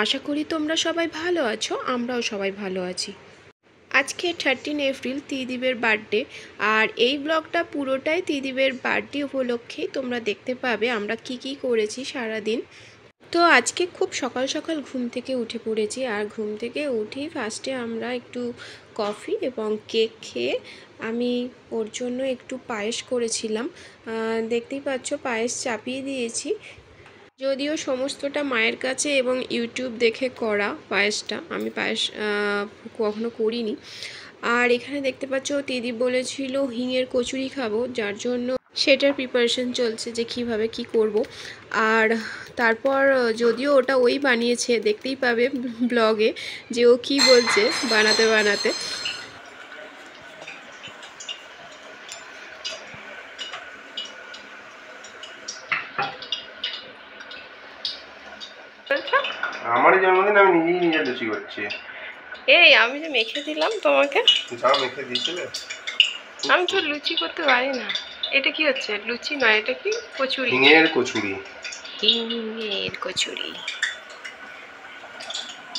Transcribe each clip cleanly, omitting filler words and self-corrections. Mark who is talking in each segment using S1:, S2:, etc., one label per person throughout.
S1: আশা করি তোমরা সবাই ভালো আছো, আমরাও সবাই ভালো আছি। আজকে 13 এপ্রিল ত্রিদীপের বার্থডে, আর এই ব্লগটা পুরোটাই ত্রিদীপের বার্থডে উপলক্ষেই তোমরা দেখতে পাবে আমরা কি করেছি সারাদিন। তো আজকে খুব সকাল সকাল ঘুম থেকে উঠে পড়েছি, আর ঘুম থেকে উঠেই ফার্স্টে আমরা একটু কফি এবং কেক খেয়ে আমি ওর জন্য একটু পায়েস করেছিলাম। দেখতেই পাচ্ছ পায়েস চাপিয়ে দিয়েছি, যদিও সমস্তটা মায়ের কাছে এবং ইউটিউব দেখে করা পায়েসটা, আমি পায়েস কখনো করিনি। আর এখানে দেখতে পাচ্ছ ত্রিদীপ বলেছিল হিঙের কচুরি খাবো, যার জন্য সেটার প্রিপারেশন চলছে যে কিভাবে কি করব। আর তারপর যদিও ওটা ওই বানিয়েছে, দেখতেই পাবে ব্লগে যে ও কী বলছে বানাতে বানাতে।
S2: আমার জন্মদিন আমি নিজে লুচি করছি।
S1: এই আমি যে মেখে দিলাম তোমাকে,
S2: যাও মেখে দিয়েছিলে।
S1: আমি তো লুচি করতে পারি না। এটা কি হচ্ছে? লুচি নয়, এটা কি? কচুরি।
S2: হিঙের কচুরি।
S1: হিঙের কচুরি।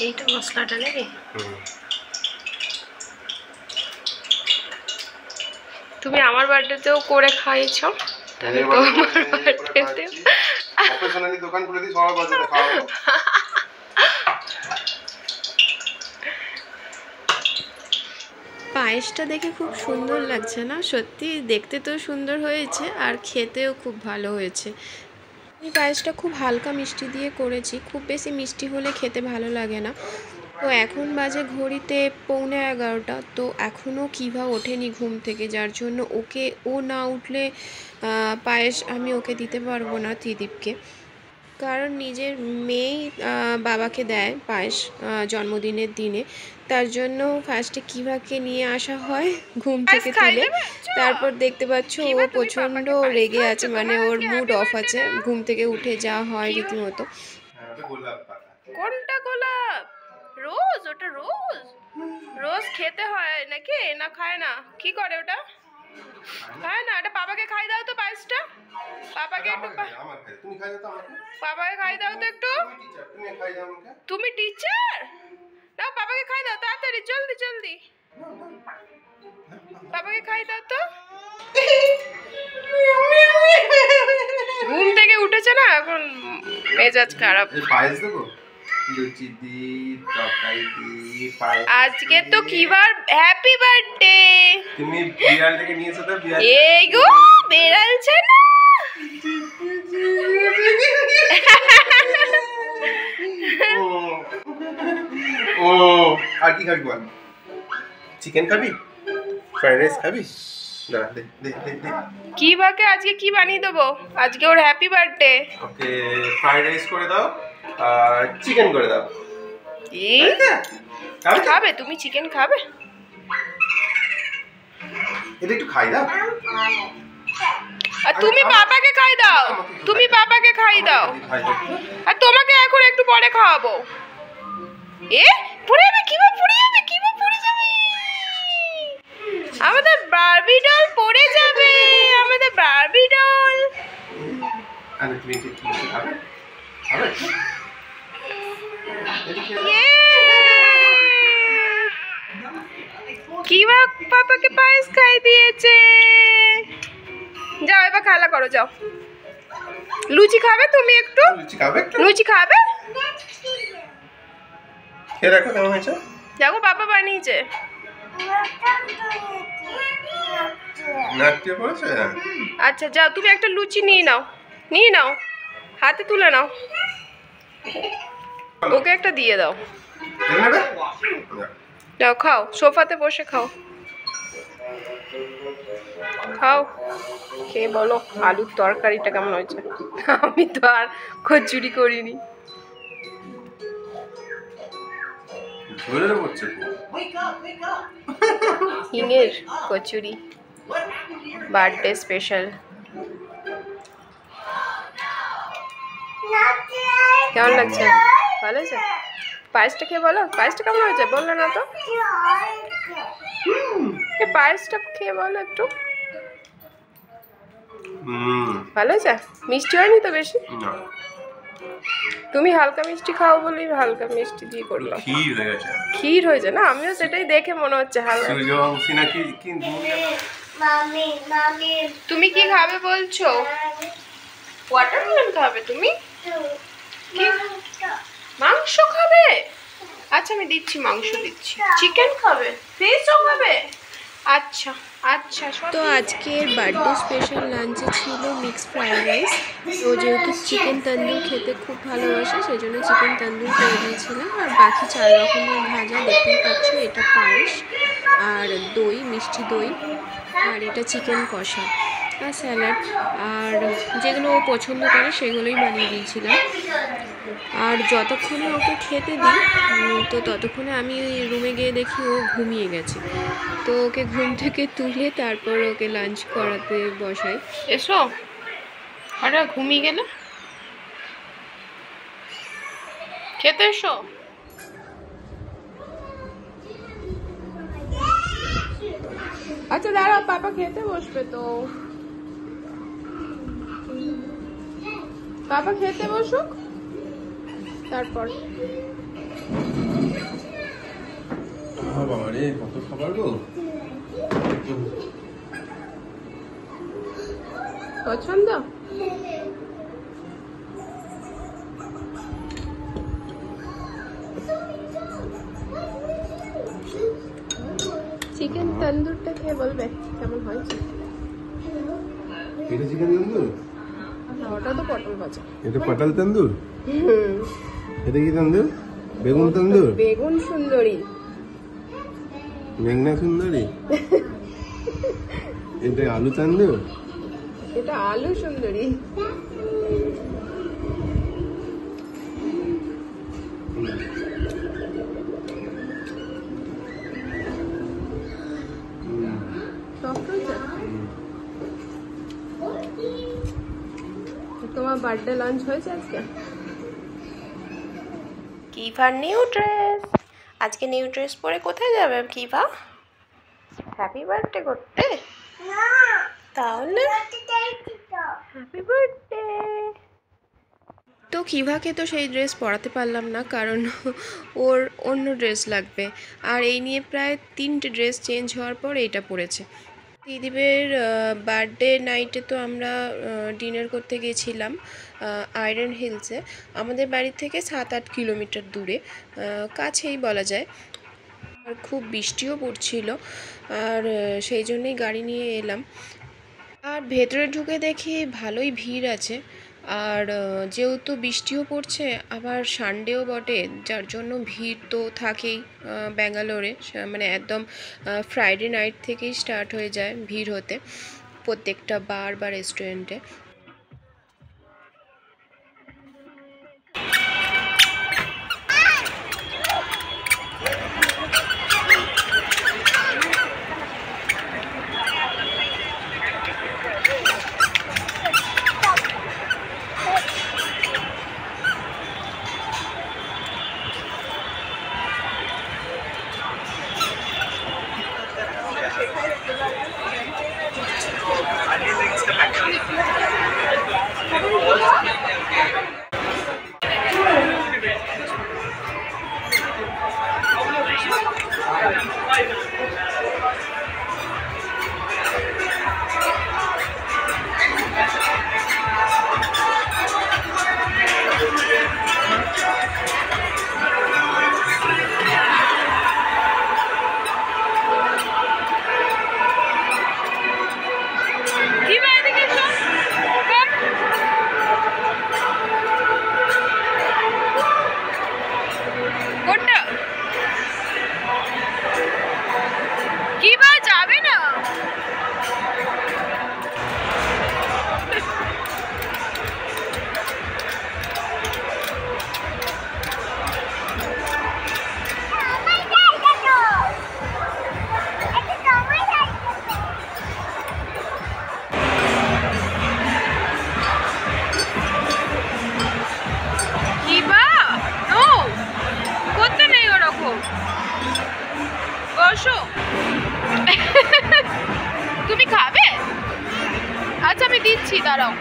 S1: এইটা মশলাটা নাকি? তুমি আমার বার্থডেতেও করে খাইছো, তাহলে তো আমার বার্থডেতেও
S2: প্রফেশনালি দোকান খুলে দিই, সবার বার্থডে খাওয়াবো।
S1: পায়েসটা দেখে খুব সুন্দর লাগছে না? সত্যি দেখতে তো সুন্দর হয়েছে, আর খেতেও খুব ভালো হয়েছে। এই পায়েসটা খুব হালকা মিষ্টি দিয়ে করেছি, খুব বেশি মিষ্টি হলে খেতে ভালো লাগে না। তো এখন বাজে ঘড়িতে 11:45, তো এখনও কিভা ওঠেনি ঘুম থেকে, যার জন্য ও না উঠলে পায়েস আমি ওকে দিতে পারবো না ত্রিদীপকে, কারণ নিজের মেয়েই বাবাকে দেয় পায়েস জন্মদিনের দিনে। তার জন্য ফার্স্টে কিভাকে নিয়ে আসা হয় ঘুম থেকে তুলে। তারপর দেখতে পাচ্ছ ও প্রচণ্ড রেগে আছে, মানে ওর মুড অফ আছে, ঘুম থেকে উঠে যাওয়া হয় রীতিমতো। কোনটা গোলাপ? রোজ? ওটা রোজ? রোজ খেতে হয় নাকি? না খায় না? কি করে ওটা? খায় না? এটা বাবাকে খাই দাও তো পায়েসটা। বাবাকে একটু বাবাকে খাই দাও তো একটু। তুমি টিচার? না, বাবাকে খাই দাও তাড়াতাড়ি, জলদি জলদি বাবাকে খাই দাও তো। ঘুম থেকে উঠেছে না, এখন মেজাজ খারাপ।
S2: পায়েস দেবো, লুচি দি, তরকারি দি, পায়েস।
S1: আজকে তো কিবার হ্যাপি বার্থডে।
S2: তুমি বিড়াল থেকে নিয়েছো তো? বিড়াল
S1: এই গো বেড়ালছে না।
S2: ও আর কি খাবি বল? চিকেন খাবি? ফ্রাইড রাইস খাবি? দাঁড়া দে দে দে দে।
S1: কি বাকে আজকে কি বানিয়ে দেবো? আজকে ওর হ্যাপি বার্থডে।
S2: ওকে ফ্রাইড রাইস করে দাও আর চিকেন করে দাও।
S1: এই খাবে তুমি? চিকেন খাবে?
S2: এটা একটু খাই দাও।
S1: আর তুমি বাবাকে খাই দাও, তুমি বাবাকে খাই দাও, আর তোমাকে এখন একটু পরে খাওয়াবো। এ পুড়ে যাবে, কিভাবে পুড়ে যাবে, কিভাবে পুড়ে যাবে? আমাদের বারবি ডল পড়ে যাবে, আমাদের বারবি ডল।
S2: আরে তুমি কি খাবে? খাবে?
S1: কিবা পাপাকে পায়েস খাই দিয়েছে। যাও এবার খেলা করো, যাও। লুচি খাবে তুমি একটু?
S2: লুচি খাবে?
S1: লুচি খাবে?
S2: খেয়ে দেখো কেমন হয়েছে।
S1: দেখো বাবা বানিয়েছে।
S2: নাটকে করেছে।
S1: আচ্ছা যাও তুমি একটা লুচি নিয়ে নাও, নিয়ে নাও, হাতে তুলে নাও, ওকে একটা দিয়ে দাও। যাও খাও, সোফাতে বসে খাও, খাও। খেয়ে বলো আলুর তরকারিটা কেমন হয়েছে। আমি তো আর কচুরি করিনি। হিঙের কচুরি বার্থডে স্পেশাল। কেমন লাগছে? ভালো হয়েছে? পায়েসটা খেয়ে বলো, পায়েসটা কেমন হয়েছে? বললে না তো। পায়েসটা খেয়ে বলো একটু। ভালো হয়েছে? মিষ্টি হয়নি তো বেশি? তুমি হালকা মিষ্টি খাও বলেই হালকা মিষ্টি দিয়ে করলাম।
S2: ক্ষীর হয়ে গেছে।
S1: ক্ষীর হয়েছে না, আমিও সেটাই দেখে মনে হচ্ছে হালকা।
S2: সূর্যবংশী নাকি কি
S1: তুমি কি খাবে বলছো? ওয়াটারমেলন খাবে তুমি? কি মাংস খাবে? আচ্ছা আমি দিচ্ছি, মাংস দিচ্ছি। চিকেন খাবে? ফিশও খাবে? আচ্ছা আচ্ছা। তো আজকের বার্থডে স্পেশাল লাঞ্চে ছিল মিক্সড ফ্রাইড রাইস। তো যেহেতু চিকেন তন্দুর খেতে খুব ভালোবাসে সেই জন্য চিকেন তন্দুর করে দিয়েছিলাম। আর বাকি 4 রকমের ভাজা দেখতেই পাচ্ছ, এটা পায়েস আর দই, মিষ্টি দই, আর এটা চিকেন কষা আর স্যালাড, আর যেগুলো ও পছন্দ করে সেগুলোই বানিয়ে দিয়েছিলাম। আর যতক্ষণে ওকে খেতে দিই তো ততক্ষণে আমি রুমে গিয়ে দেখি ও ঘুমিয়ে গেছে। তো ওকে ঘুম থেকে তুলে তারপর ওকে লাঞ্চ করাতে বসাই। এসো, আরে ঘুমিয়ে গেলে খেতে এসো। আচ্ছা দাঁড়াও, পাপা খেতে বসবে তো। পাপা খেতে বসুক তারপর।
S2: বাবা রে, কত খাবার গো।
S1: পছন্দ? চিকেন তন্দুরটা খেয়ে বলবে কেমন হয়েছে।
S2: এটা চিকেন তন্দুর?
S1: ওটা তো পটল ভাজা।
S2: এটা পটল তন্দুর? এটা কি তন্দুর? বেগুন তন্দুর?
S1: বেগুন সুন্দরী।
S2: মেঘনা সুন্দরী? এটা আলু তন্দুর?
S1: এটা আলু সুন্দরী। তোমার বার্থডে লাঞ্চ হয়েছে আজকে? কিভার নিউ ড্রেস। আজকে নিউ ড্রেস পরে কোথায় যাবে কিভা? হ্যাপি বার্থডে করতে? তাহলে হ্যাপি বার্থডে। তো কিভাকে তো সেই ড্রেস পরাতে পারলাম না, কারণ ওর অন্য ড্রেস লাগবে। আর এই নিয়ে প্রায় 3টে ড্রেস চেঞ্জ হওয়ার পর এইটা পরেছে। দিদিবের বার্থডে নাইটে তো আমরা ডিনার করতে গেছিলাম আয়রন হিলসে। আমাদের বাড়ি থেকে 7-8 কিলোমিটার দূরে, কাছেই বলা যায়। আর খুব বৃষ্টিও পড়ছিল, আর সেই জন্যই গাড়ি নিয়ে এলাম। আর ভেতরে ঢুকে দেখি ভালোই ভিড় আছে। আর যেহেতু বৃষ্টিও পড়ছে, আবার সানডেও বটে, যার জন্য ভিড় তো থাকেই ব্যাঙ্গালোরে। মানে একদম ফ্রাইডে নাইট থেকেই স্টার্ট হয়ে যায় ভিড় হতে প্রত্যেকটা বার বা রেস্টুরেন্টে। তুমি খাবে? আচ্ছা আমি দিচ্ছি, দাঁড়াও।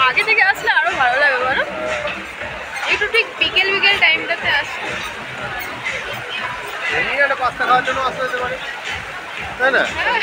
S1: আগে থেকে আসলে আরো ভালো লাগে বলো, একটু ঠিক বিকেল বিকেল টাইমটাতে আসলে।
S2: এমনি একটা পাস্তা খাওয়ার জন্য আসতে হতে পারে, তাই না?
S1: হ্যাঁ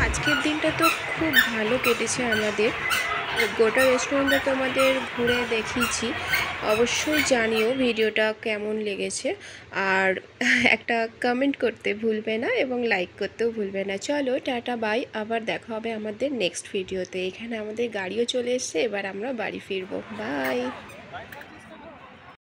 S1: আজকের দিনটা তো খুব ভালো কেটেছে আমাদের। গোটা রেস্টুরেন্টটা তোমাদের ঘুরে দেখিয়েছি, অবশ্যই জানিও ভিডিওটা কেমন লেগেছে। আর একটা কমেন্ট করতে ভুলবে না এবং লাইক করতেও ভুলবে না। চলো টাটা বাই, আবার দেখা হবে আমাদের নেক্সট ভিডিওতে। এখানে আমাদের গাড়িও চলে এসেছে, এবার আমরা বাড়ি ফিরবো। বাই।